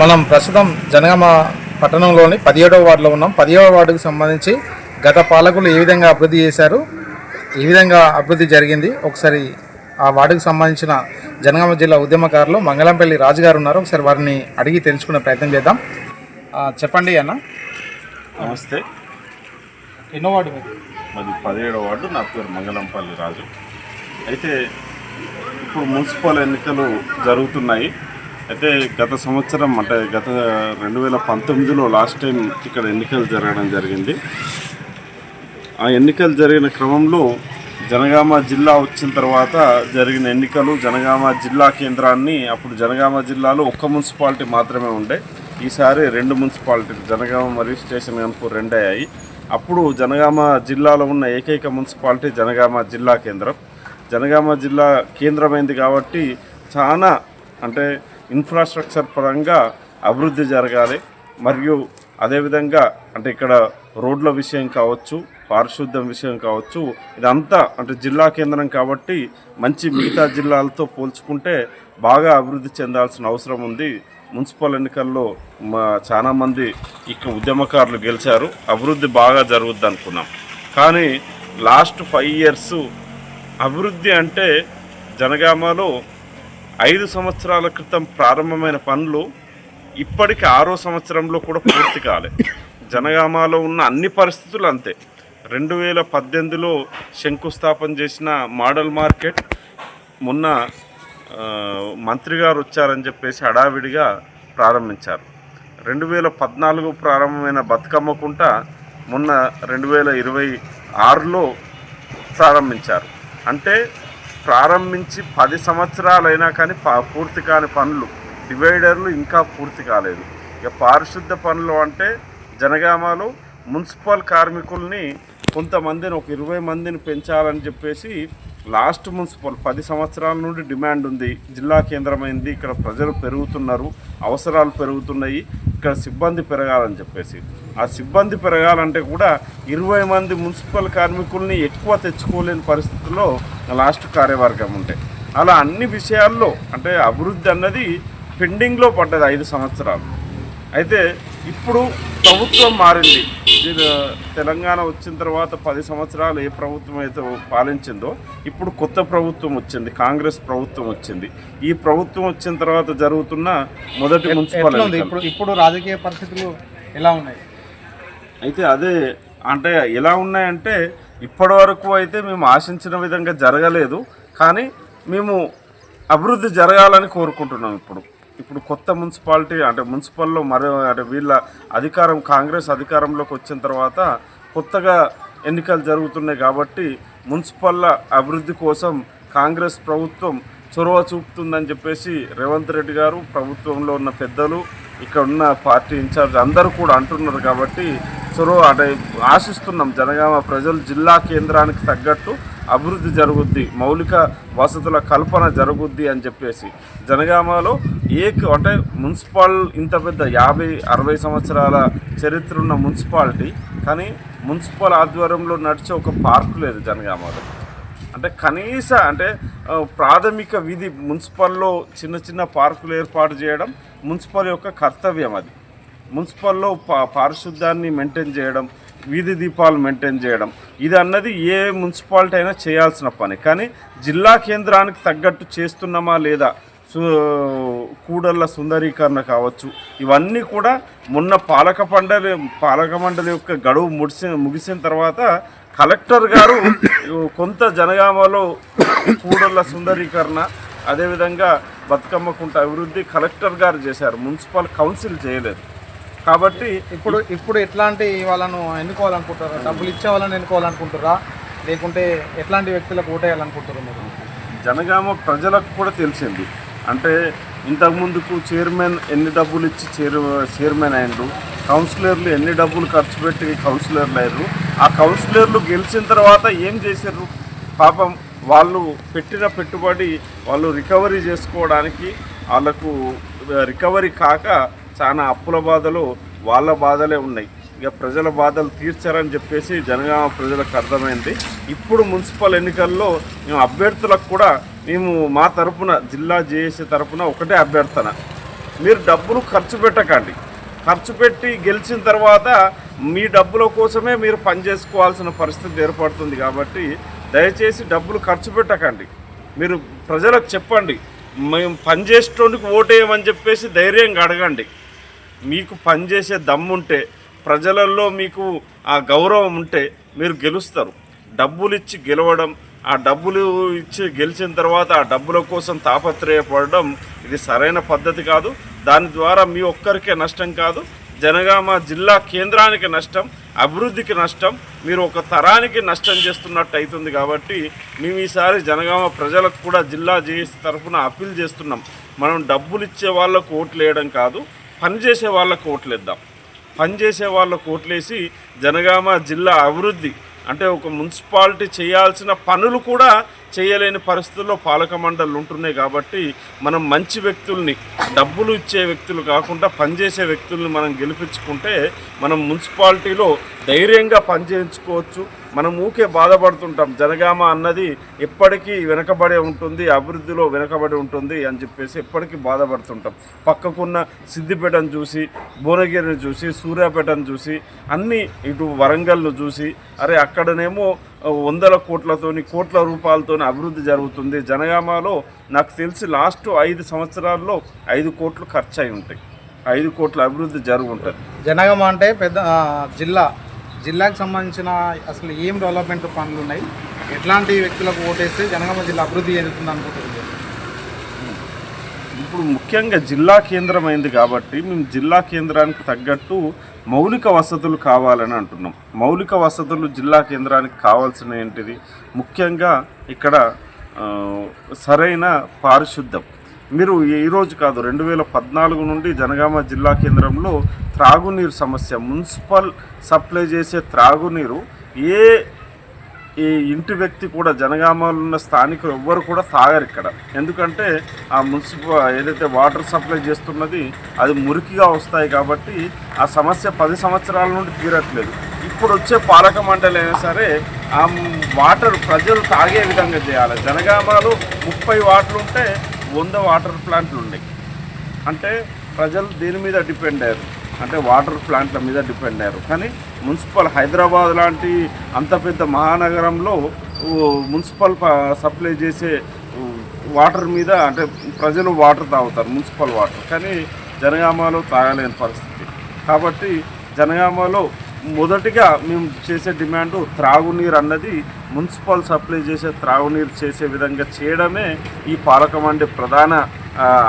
మనం ప్రస్తుతం జనగామ పట్టణంలోని 17వ వార్డులో ఉన్నాం. 17వ వార్డుకు సంబంధించి గత పాలకులు ఏ విధంగా అభివృద్ధి చేశారు, ఏ విధంగా అభివృద్ధి జరిగింది, ఒకసారి ఆ వార్డుకు సంబంధించిన జనగామ జిల్లా ఉద్యమకారులు మంగళంపల్లి రాజు గారు ఉన్నారు. ఒకసారి వారిని అడిగి తెలుసుకునే ప్రయత్నం చేద్దాం. చెప్పండి అన్న. నమస్తే. ఎన్నో వార్డు మీది? మాది 17వ వార్డు. నా పేరు మంగళంపల్లి రాజు. అయితే ఇప్పుడు మున్సిపల్ ఎన్నికలు జరుగుతున్నాయి. అయితే గత సంవత్సరం అంటే గత 2019లో లాస్ట్ టైం ఇక్కడ ఎన్నికలు జరగడం జరిగింది. ఆ ఎన్నికలు జరిగిన క్రమంలో జనగామ జిల్లా వచ్చిన తర్వాత జరిగిన ఎన్నికలు జనగామ జిల్లా కేంద్రాన్ని, అప్పుడు జనగామ జిల్లాలో ఒక్క మున్సిపాలిటీ మాత్రమే ఉండే, ఈసారి 2 మున్సిపాలిటీలు జనగామ మరియు స్టేషన్ గన్పూర్ 2 అయ్యాయి. అప్పుడు జనగామ జిల్లాలో ఉన్న ఏకైక మున్సిపాలిటీ జనగామ జిల్లా కేంద్రం. జనగామ జిల్లా కేంద్రమైంది కాబట్టి చాలా అంటే ఇన్ఫ్రాస్ట్రక్చర్ పరంగా అభివృద్ధి జరగాలి. మరియు అదేవిధంగా అంటే ఇక్కడ రోడ్ల విషయం కావచ్చు, పారిశుద్ధ్యం విషయం కావచ్చు, ఇదంతా అంటే జిల్లా కేంద్రం కాబట్టి మంచి మిగతా జిల్లాలతో పోల్చుకుంటే బాగా అభివృద్ధి చెందాల్సిన అవసరం ఉంది. మున్సిపల్ ఎన్నికల్లో చాలామంది ఇక్కడ ఉద్యమకారులు గెలిచారు. అభివృద్ధి బాగా జరుగుద్ది అనుకున్నాం. కానీ లాస్ట్ 5 years అభివృద్ధి అంటే జనగామలో 5 సంవత్సరాల క్రితం ప్రారంభమైన పనులు ఇప్పటికి 6వ సంవత్సరంలో కూడా పూర్తి కాలే. జనగామలో ఉన్న అన్ని పరిస్థితులు అంతే. 2018లో శంకుస్థాపన చేసిన మోడల్ మార్కెట్ మొన్న మంత్రి గారు వచ్చారని చెప్పేసి హడావిడిగా ప్రారంభించారు. 2014 ప్రారంభమైన బతుకమ్మ కుంట మొన్న 2026లో ప్రారంభించారు. అంటే ప్రారంభించి 10 సంవత్సరాలైనా కానీ పూర్తి కాని పనులు, డివైడర్లు ఇంకా పూర్తి కాలేదు. ఇక పారిశుద్ధ పనులు అంటే జనగామలో మున్సిపల్ కార్మికుల్ని కొంతమందిని ఒక 20 మందిని పెంచాలని చెప్పేసి లాస్ట్ మున్సిపల్ 10 సంవత్సరాల నుండి డిమాండ్ ఉంది. జిల్లా కేంద్రమైంది, ఇక్కడ ప్రజలు పెరుగుతున్నారు, అవసరాలు పెరుగుతున్నాయి, ఇక్కడ సిబ్బంది పెరగాలని చెప్పేసి. ఆ సిబ్బంది పెరగాలంటే కూడా 20 మంది మున్సిపల్ కార్మికుల్ని ఎక్కువ తెచ్చుకోలేని పరిస్థితుల్లో లాస్ట్ కార్యవర్గం ఉంటాయి. అలా అన్ని విషయాల్లో అంటే అభివృద్ధి అన్నది పెండింగ్లో పడ్డది 5 సంవత్సరాలు. అయితే ఇప్పుడు ప్రభుత్వం మారింది. తెలంగాణ వచ్చిన తర్వాత 10 సంవత్సరాలు ఏ ప్రభుత్వం అయితే పాలించిందో ఇప్పుడు కొత్త ప్రభుత్వం వచ్చింది, కాంగ్రెస్ ప్రభుత్వం వచ్చింది. ఈ ప్రభుత్వం వచ్చిన తర్వాత జరుగుతున్న మొదటి మున్సిపల్ ఇప్పుడు రాజకీయ పరిస్థితులు ఎలా ఉన్నాయి? అయితే అదే అంటే ఎలా ఉన్నాయంటే ఇప్పటి వరకు అయితే మేము ఆశించిన విధంగా జరగలేదు. కానీ మేము అభివృద్ధి జరగాలని కోరుకుంటున్నాం. ఇప్పుడు కొత్త మున్సిపాలిటీ అంటే మున్సిపల్లో అంటే వీళ్ళ అధికారం కాంగ్రెస్ అధికారంలోకి వచ్చిన తర్వాత కొత్తగా ఎన్నికలు జరుగుతున్నాయి కాబట్టి మున్సిపల్ల అభివృద్ధి కోసం కాంగ్రెస్ ప్రభుత్వం చొరవ చూపుతుందని చెప్పేసి రేవంత్ రెడ్డి గారు, ప్రభుత్వంలో ఉన్న పెద్దలు, ఇక్కడ ఉన్న పార్టీ ఇన్ఛార్జ్ అందరూ కూడా అంటున్నారు. కాబట్టి చొరవ అంటే ఆశిస్తున్నాం జనగామ ప్రజలు జిల్లా కేంద్రానికి తగ్గట్టు అభివృద్ధి జరుగుద్ది, మౌలిక వసతుల కల్పన జరుగుద్ది అని చెప్పేసి. జనగామలో అంటే మున్సిపల్ ఇంత పెద్ద 50-60 సంవత్సరాల చరిత్ర ఉన్న మున్సిపాలిటీ, కానీ మున్సిపల్ ఆధ్వర్యంలో నడిచే ఒక పార్కు లేదు జనగామలో. అంటే కనీస అంటే ప్రాథమిక విధి మున్సిపల్లో చిన్న చిన్న పార్కులు ఏర్పాటు చేయడం మున్సిపల్ యొక్క కర్తవ్యం. అది మున్సిపల్లో పారిశుద్ధ్యాన్ని మెయింటైన్ చేయడం, వీధి దీపాలు మెయింటైన్ చేయడం, ఇది అన్నది ఏ మున్సిపాలిటీ అయినా చేయాల్సిన పని. కానీ జిల్లా కేంద్రానికి తగ్గట్టు చేస్తున్నామా లేదా, కూడళ్ల సుందరీకరణ కావచ్చు, ఇవన్నీ కూడా మొన్న పాలక మండలి యొక్క గడువు ముగిసిన తర్వాత కలెక్టర్ గారు కొంత జనగామలో కూడళ్ల సుందరీకరణ, అదేవిధంగా బతుకమ్మ కుంట అభివృద్ధి కలెక్టర్ గారు చేశారు, మున్సిపల్ కౌన్సిల్ చేయలేదు. కాబట్టి ఇప్పుడు ఎట్లాంటి వాళ్ళను ఎన్నుకోవాలనుకుంటారా? డబ్బులు ఇచ్చే వాళ్ళని ఎన్నుకోవాలనుకుంటారా, లేకుంటే ఎట్లాంటి వ్యక్తులకు ఓటేయాలనుకుంటారు మీరు? జనగామ ప్రజలకు కూడా తెలిసింది. అంటే ఇంతకుముందుకు చైర్మన్ ఎన్ని డబ్బులు ఇచ్చి చైర్మన్ అయ్యారు, కౌన్సిలర్లు ఎన్ని డబ్బులు ఖర్చు పెట్టి కౌన్సిలర్లు అయ్యారు, ఆ కౌన్సిలర్లు గెలిచిన తర్వాత ఏం చేశారు? పాపం వాళ్ళు పెట్టిన పెట్టుబడి వాళ్ళు రికవరీ చేసుకోవడానికి వాళ్ళకు రికవరీ కాక చాలా అప్పుల బాధలు వాళ్ళ బాధలే ఉన్నాయి. ఇక ప్రజల బాధలు తీర్చారని చెప్పేసి జనగామ ప్రజలకు అర్థమైంది. ఇప్పుడు మున్సిపల్ ఎన్నికల్లో మేము అభ్యర్థులకు కూడా మేము మా తరపున జిల్లా జేఏసీ తరపున ఒకటే అభ్యర్థన, మీరు డబ్బులు ఖర్చు పెట్టకండి. ఖర్చు పెట్టి గెలిచిన తర్వాత మీ డబ్బుల కోసమే మీరు పనిచేసుకోవాల్సిన పరిస్థితి ఏర్పడుతుంది. కాబట్టి దయచేసి డబ్బులు ఖర్చు పెట్టకండి. మీరు ప్రజలకు చెప్పండి, మేము పనిచేసేటోనికి ఓటేయమని చెప్పేసి ధైర్యంగా అడగండి. మీకు పనిచేసే దమ్ముంటే, ప్రజలలో మీకు ఆ గౌరవం ఉంటే మీరు గెలుస్తారు. డబ్బులు ఇచ్చి గెలవడం, ఆ డబ్బులు ఇచ్చి గెలిచిన తర్వాత ఆ డబ్బుల కోసం తాపత్రయపడడం ఇది సరైన పద్ధతి కాదు. దాని ద్వారా మీ ఒక్కరికే నష్టం కాదు, జనగామ జిల్లా కేంద్రానికి నష్టం, అభివృద్ధికి నష్టం, మీరు ఒక తరానికి నష్టం చేస్తున్నట్టు అవుతుంది. కాబట్టి మేము ఈసారి జనగామ ప్రజలకు కూడా జిల్లా జేఏసీ తరఫున అప్పీల్ చేస్తున్నాం. మనం డబ్బులు ఇచ్చే వాళ్ళకు ఓట్లు వేయడం కాదు, పనిచేసే వాళ్ళకు ఓట్లు వేద్దాం. పనిచేసే వాళ్ళకు ఓట్లేసి జనగామ జిల్లా అభివృద్ధి అంటే ఒక మున్సిపాలిటీ చేయాల్సిన పనులు కూడా చేయలేని పరిస్థితుల్లో పాలక మండళ్ళు ఉంటున్నాయి. కాబట్టి మనం మంచి వ్యక్తుల్ని, డబ్బులు ఇచ్చే వ్యక్తులు కాకుండా పనిచేసే వ్యక్తుల్ని మనం గెలిపించుకుంటే మనం మున్సిపాలిటీలో ధైర్యంగా పనిచేయించుకోవచ్చు. మనం ఊకే బాధపడుతుంటాం, జనగామ అన్నది ఎప్పటికీ వెనకబడే ఉంటుంది, అభివృద్ధిలో వెనకబడి ఉంటుంది అని చెప్పేసి ఎప్పటికీ బాధపడుతుంటాం. పక్కకున్న సిద్దిపేటను చూసి, భువనగిరిని చూసి, సూర్యాపేటను చూసి, అన్నీ ఇటు వరంగల్ను చూసి, అరే అక్కడనేమో వందల కోట్ల రూపాయలతోని అభివృద్ధి జరుగుతుంది. జనగామలో నాకు తెలిసి లాస్ట్ 5 సంవత్సరాల్లో 5 కోట్లు ఖర్చు అయి ఉంటాయి. 5 కోట్ల అభివృద్ధి జరుగుంటుంది. జనగామ అంటే పెద్ద జిల్లాకు సంబంధించిన అసలు ఏం డెవలప్మెంట్ పనులు ఉన్నాయి, ఎట్లాంటి వ్యక్తులకు ఓటేస్తే జనగామ జిల్లా అభివృద్ధి చెందుతుంది అనుకుంటుంది? ఇప్పుడు ముఖ్యంగా జిల్లా కేంద్రం అయింది కాబట్టి మేము జిల్లా కేంద్రానికి తగ్గట్టు మౌలిక వసతులు కావాలని అంటున్నాం. మౌలిక వసతులు జిల్లా కేంద్రానికి కావాల్సిన ఏంటిది? ముఖ్యంగా ఇక్కడ సరైన పారిశుద్ధం. మీరు ఈరోజు కాదు, 2014 నుండి జనగామ జిల్లా కేంద్రంలో త్రాగునీరు సమస్య, మున్సిపల్ సప్లై చేసే త్రాగునీరు ఈ ఇంటి వ్యక్తి కూడా, జనగామలో ఉన్న స్థానికులు ఎవ్వరు కూడా తాగరు ఇక్కడ. ఎందుకంటే ఆ ఏదైతే వాటర్ సప్లై చేస్తున్నది అది మురికిగా వస్తాయి. కాబట్టి ఆ సమస్య 10 సంవత్సరాల నుండి తీరట్లేదు. ఇప్పుడు వచ్చే పాలక మండలి అయినా సరే ఆ వాటర్ ప్రజలు తాగే విధంగా చేయాలి. జనగామలో 30 వార్డులు ఉంటే 100 వాటర్ ప్లాంట్లు ఉన్నాయి. అంటే ప్రజలు దీని మీద డిపెండ్ అయ్యారు, అంటే వాటర్ ప్లాంట్ల మీద డిపెండ్ అయ్యారు. కానీ మున్సిపల్ హైదరాబాద్ లాంటి అంత పెద్ద మహానగరంలో మున్సిపల్ సప్లై చేసే వాటర్ మీద అంటే ప్రజలు వాటర్ తాగుతారు, మున్సిపల్ వాటర్. కానీ జనగామలో తాగలేని పరిస్థితి. కాబట్టి జనగామలో మొదటిగా మేము చేసే డిమాండు త్రాగునీరు అన్నది మున్సిపల్ సప్లై చేసే త్రాగునీరు చేసే విధంగా చేయడమే ఈ పాలక మండలి ప్రధాన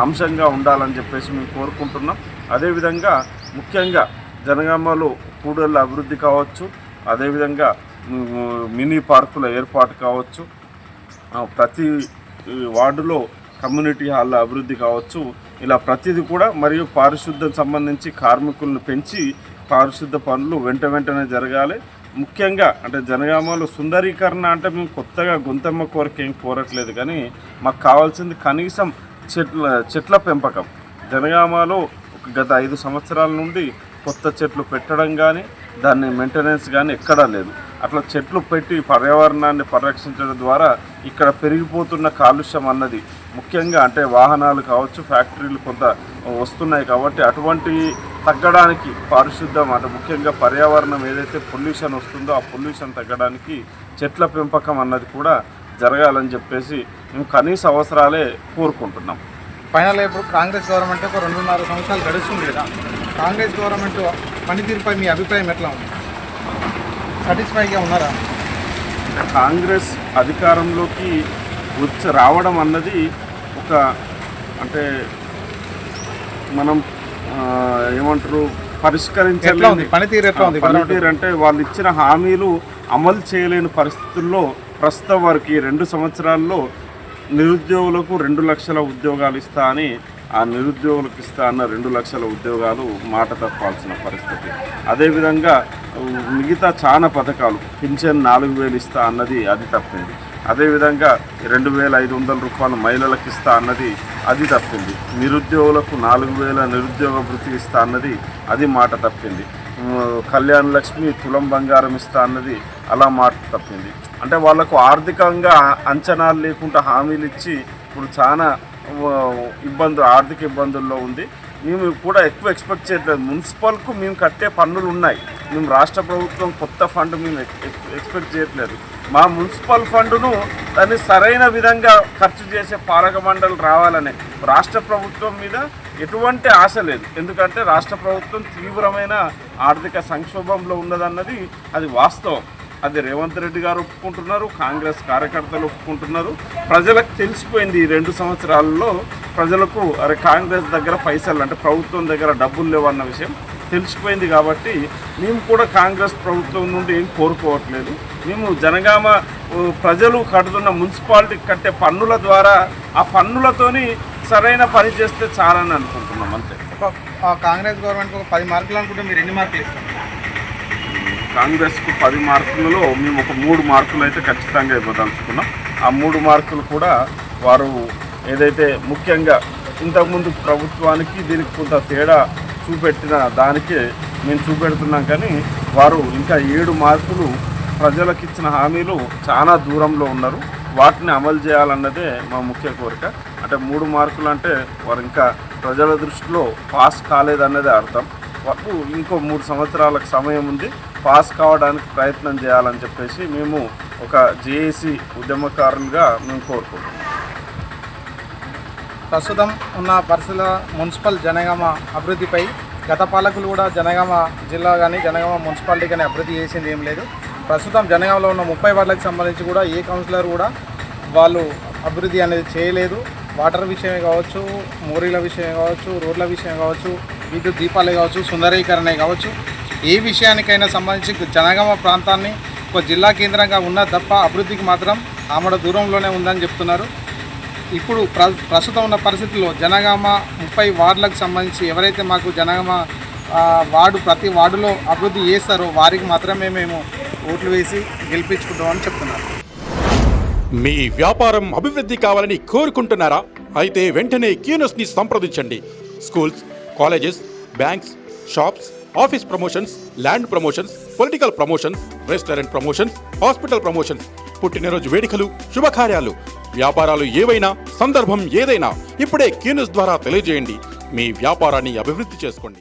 అంశంగా ఉండాలని చెప్పేసి మేము కోరుకుంటున్నాం. అదేవిధంగా ముఖ్యంగా జనగామలో కూడళ్ళ అభివృద్ధి కావచ్చు, అదేవిధంగా మినీ పార్కుల ఏర్పాటు కావచ్చు, ప్రతి వార్డులో కమ్యూనిటీ హాల్ల అభివృద్ధి కావచ్చు, ఇలా ప్రతిదీ కూడా. మరియు పారిశుద్ధ్యం సంబంధించి కార్మికులను పెంచి పారిశుద్ధ పనులు వెంటనే జరగాలి. ముఖ్యంగా అంటే జనగామలో సుందరీకరణ అంటే మేము కొత్తగా గొంతెమ్మ కోరిక ఏం కోరట్లేదు, కానీ మాకు కావాల్సింది కనీసం చెట్ల పెంపకం. జనగామలో గత 5 సంవత్సరాల నుండి కొత్త చెట్లు పెట్టడం కానీ దాన్ని మెయింటెనెన్స్ కానీ ఎక్కడా లేదు. అట్లా చెట్లు పెట్టి పర్యావరణాన్ని పరిరక్షించడం ద్వారా ఇక్కడ పెరిగిపోతున్న కాలుష్యం అన్నది ముఖ్యంగా అంటే వాహనాలు కావచ్చు, ఫ్యాక్టరీలు కొంత వస్తున్నాయి. కాబట్టి అటువంటి తగ్గడానికి పారిశుద్ధం అంటే ముఖ్యంగా పర్యావరణం ఏదైతే పొల్యూషన్ వస్తుందో ఆ పొల్యూషన్ తగ్గడానికి చెట్ల పెంపకం అన్నది కూడా జరగాలని చెప్పేసి మేము కనీస అవసరాలే కోరుకుంటున్నాం. ఫైనల్ ఇప్పుడు కాంగ్రెస్ గవర్నమెంట్ ఒక 2.5 సంవత్సరాలు గడుస్తుంది కదా, కాంగ్రెస్ గవర్నమెంట్ పనితీరుపై మీ అభిప్రాయం ఎట్లా ఉంది? సాటిస్ఫైగా ఉన్నారా? కాంగ్రెస్ అధికారంలోకి రావడం అన్నది ఒక అంటే మనం ఏమంటారు పరిష్కరించాలి. పనితీరు ఎట్లా ఉంది? పనితీరు అంటే వాళ్ళు ఇచ్చిన హామీలు అమలు చేయలేని పరిస్థితుల్లో ప్రస్తుతం వారికి 2 సంవత్సరాల్లో నిరుద్యోగులకు 2 లక్షల ఉద్యోగాలు ఇస్తా అని ఆ నిరుద్యోగులకు ఇస్తా అన్న 2 లక్షల ఉద్యోగాలు మాట తప్పాల్సిన పరిస్థితి. అదేవిధంగా మిగతా చాలా పథకాలు పింఛన్ 4,000 ఇస్తా అన్నది అది తప్పింది. అదేవిధంగా 2,500 రూపాయలు మహిళలకు ఇస్తా అన్నది అది తప్పింది. నిరుద్యోగులకు 4,000 నిరుద్యోగ భృతి ఇస్తా అన్నది అది మాట తప్పింది. కళ్యాణ లక్ష్మి తులం బంగారం ఇస్తా అన్నది అలా మాట తప్పింది. అంటే వాళ్లకు ఆర్థికంగా అంచనాలు లేకుండా హామీలు ఇచ్చి ఇప్పుడు చాలా ఆర్థిక ఇబ్బందుల్లో ఉంది. మేము కూడా ఎక్కువ ఎక్స్పెక్ట్ చేయట్లేదు. మున్సిపల్కు మేము కట్టే పన్నులు ఉన్నాయి. మేము రాష్ట్ర ప్రభుత్వం కొత్త ఫండ్ మేము ఎక్స్పెక్ట్ చేయట్లేదు. మా మున్సిపల్ ఫండును దాన్ని సరైన విధంగా ఖర్చు చేసే పాలక మండలి రావాలనే రాష్ట్ర ప్రభుత్వం మీద ఎటువంటి ఆశ లేదు. ఎందుకంటే రాష్ట్ర ప్రభుత్వం తీవ్రమైన ఆర్థిక సంక్షోభంలో ఉన్నదన్నది అది వాస్తవం. అది రేవంత్ రెడ్డి గారు ఒప్పుకుంటున్నారు, కాంగ్రెస్ కార్యకర్తలు ఒప్పుకుంటున్నారు. ప్రజలకు తెలిసిపోయింది ఈ 2 సంవత్సరాలలో ప్రజలకు కాంగ్రెస్ దగ్గర పైసలు అంటే ప్రభుత్వం దగ్గర డబ్బులు లేవన్న విషయం తెలిసిపోయింది. కాబట్టి మేము కూడా కాంగ్రెస్ ప్రభుత్వం నుండి ఏం కోరుకోవట్లేదు. మేము జనగామ ప్రజలు కడుతున్న మున్సిపాలిటీకి కట్టే పన్నుల ద్వారా ఆ పన్నులతోని సరైన పని చేస్తే చాలని అనుకుంటున్నాం అంతే. కాంగ్రెస్ గవర్నమెంట్కి ఒక 10 మార్కులు అనుకుంటే మీరు ఎన్ని మార్కులు ఇస్తారు? కాంగ్రెస్కు 10 మార్కులలో మేము ఒక 3 మార్కులు అయితే ఖచ్చితంగా ఇవ్వదలుచుకున్నాం. ఆ 3 మార్కులు కూడా వారు ఏదైతే ముఖ్యంగా ఇంతకుముందు ప్రభుత్వానికి దీనికి కొంత తేడా చూపెట్టిన దానికే మేము చూపెడుతున్నాం. కానీ వారు ఇంకా 7 మార్కులు ప్రజలకు ఇచ్చిన హామీలు చాలా దూరంలో ఉన్నారు. వాటిని అమలు చేయాలన్నదే మా ముఖ్య కోరిక. అంటే 3 మార్కులు అంటే వారు ఇంకా ప్రజల దృష్టిలో పాస్ కాలేదన్నదే అర్థం. వారు ఇంకో 3 సంవత్సరాలకు సమయం ఉంది, పాస్ కావడానికి ప్రయత్నం చేయాలని చెప్పేసి మేము ఒక జేఏసీ ఉద్యమకారులుగా మేము కోరుకుంటున్నాం. ప్రస్తుతం ఉన్న పరిస్థితుల మున్సిపల్ జనగామ అభివృద్ధిపై గత పాలకులు కూడా జనగామ జిల్లా కానీ జనగామ మున్సిపాలిటీ కానీ అభివృద్ధి చేసింది ఏం లేదు. ప్రస్తుతం జనగామలో ఉన్న 30 వార్డులకు సంబంధించి కూడా ఏ కౌన్సిలర్ కూడా వాళ్ళు అభివృద్ధి అనేది చేయలేదు. వాటర్ విషయమే కావచ్చు, మోరీల విషయమే కావచ్చు, రోడ్ల విషయం కావచ్చు, విద్యుత్ దీపాలే కావచ్చు, సుందరీకరణే కావచ్చు, ఏ విషయానికైనా సంబంధించి జనగామ ప్రాంతాన్ని ఒక జిల్లా కేంద్రంగా ఉన్న తప్ప అభివృద్ధికి మాత్రం ఆమడ దూరంలోనే ఉందని చెప్తున్నారు. ఇప్పుడు ప్రస్తుతం ఉన్న పరిస్థితుల్లో జనగామ 30 వార్డులకు సంబంధించి ఎవరైతే మాకు జనగామ ప్రతి వార్డులో అభివృద్ధి చేస్తారో వారికి మాత్రమే మేము ఓట్లు వేసి గెలిపించుకుంటామని చెప్తున్నారు. మీ వ్యాపారం అభివృద్ధి కావాలని కోరుకుంటున్నారా? అయితే వెంటనే కీనోస్ని సంప్రదించండి. Schools, colleges, banks, shops, office promotions, land promotions, political promotions, restaurant promotions, hospital promotions, పుట్టినరోజు వేడుకలు, శుభకార్యాలు, వ్యాపారాలు ఏవైనా, సందర్భం ఏదైనా ఇప్పుడే కీనోస్ ద్వారా తెలియజేయండి. మీ వ్యాపారాన్ని అభివృద్ధి చేసుకోండి.